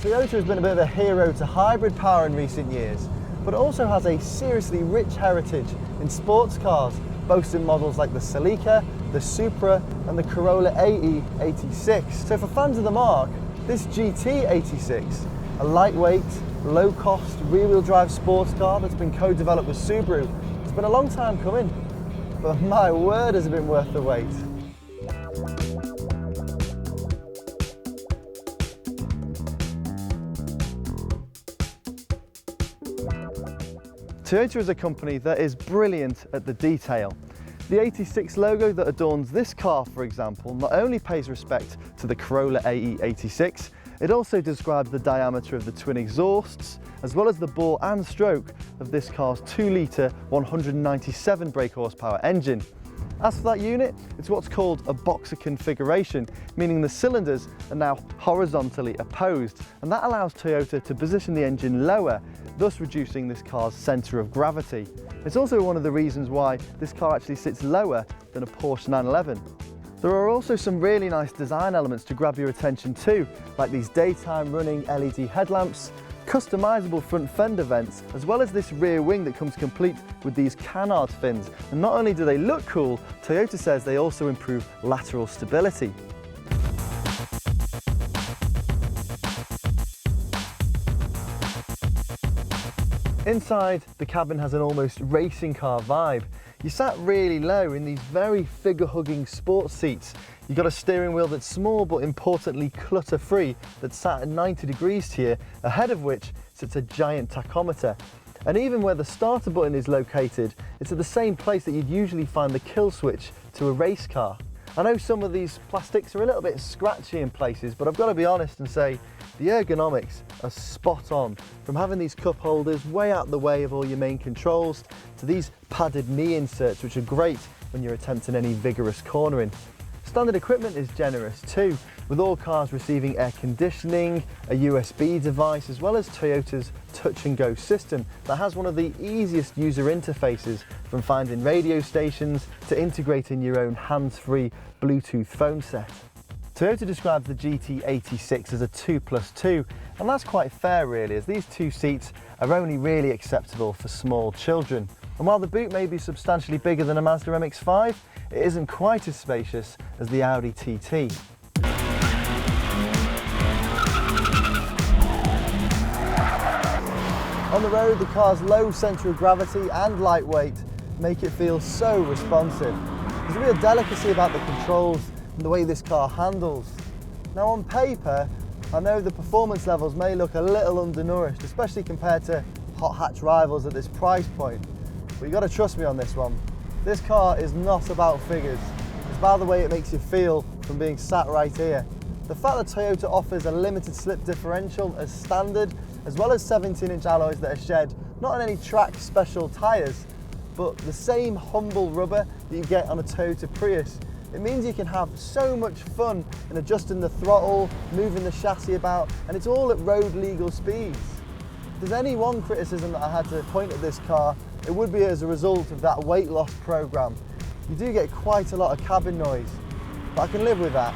Toyota has been a bit of a hero to hybrid power in recent years, but it also has a seriously rich heritage in sports cars, boasting models like the Celica, the Supra and the Corolla AE86. So for fans of the marque, this GT86, a lightweight, low-cost, rear-wheel drive sports car that's been co-developed with Subaru, it's been a long time coming, but my word has it been worth the wait. Toyota is a company that is brilliant at the detail. The 86 logo that adorns this car, for example, not only pays respect to the Corolla AE86, it also describes the diameter of the twin exhausts, as well as the bore and stroke of this car's 2-litre 197 brake horsepower engine. As for that unit, it's what's called a boxer configuration, meaning the cylinders are now horizontally opposed, and that allows Toyota to position the engine lower, thus reducing this car's centre of gravity. It's also one of the reasons why this car actually sits lower than a Porsche 911. There are also some really nice design elements to grab your attention too, like these daytime running LED headlamps, customisable front fender vents, as well as this rear wing that comes complete with these canard fins. And not only do they look cool, Toyota says they also improve lateral stability. Inside, the cabin has an almost racing car vibe. You sat really low in these very figure-hugging sports seats. You've got a steering wheel that's small but importantly clutter-free that's sat at 90 degrees to you, ahead of which sits a giant tachometer. And even where the starter button is located, it's at the same place that you'd usually find the kill switch to a race car. I know some of these plastics are a little bit scratchy in places, but I've got to be honest and say the ergonomics are spot on. From having these cup holders way out the way of all your main controls, to these padded knee inserts, which are great when you're attempting any vigorous cornering. Standard equipment is generous too, with all cars receiving air conditioning, a USB device, as well as Toyota's touch and go system that has one of the easiest user interfaces, from finding radio stations to integrating your own hands-free Bluetooth phone set. Toyota describes the GT86 as a 2+2, and that's quite fair really, as these two seats are only really acceptable for small children. And while the boot may be substantially bigger than a Mazda MX-5, it isn't quite as spacious as the Audi TT. On the road, the car's low centre of gravity and lightweight make it feel so responsive. There's a real delicacy about the controls and the way this car handles. Now on paper, I know the performance levels may look a little undernourished, especially compared to hot hatch rivals at this price point. But you've got to trust me on this one. This car is not about figures. It's about the way it makes you feel from being sat right here. The fact that Toyota offers a limited slip differential as standard, as well as 17-inch alloys that are shed not on any track special tyres, but the same humble rubber that you get on a Toyota Prius, it means you can have so much fun in adjusting the throttle, moving the chassis about, and it's all at road legal speeds. If there's any one criticism that I had to point at this car, it would be as a result of that weight loss program. You do get quite a lot of cabin noise, but I can live with that.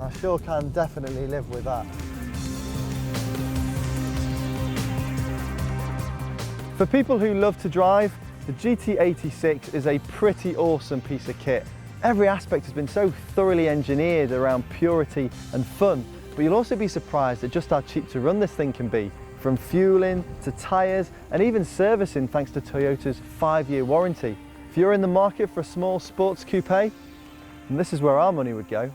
I sure can definitely live with that. For people who love to drive, the GT86 is a pretty awesome piece of kit. Every aspect has been so thoroughly engineered around purity and fun, but you'll also be surprised at just how cheap to run this thing can be, from fueling to tyres and even servicing thanks to Toyota's 5-year warranty. If you're in the market for a small sports coupe, then this is where our money would go.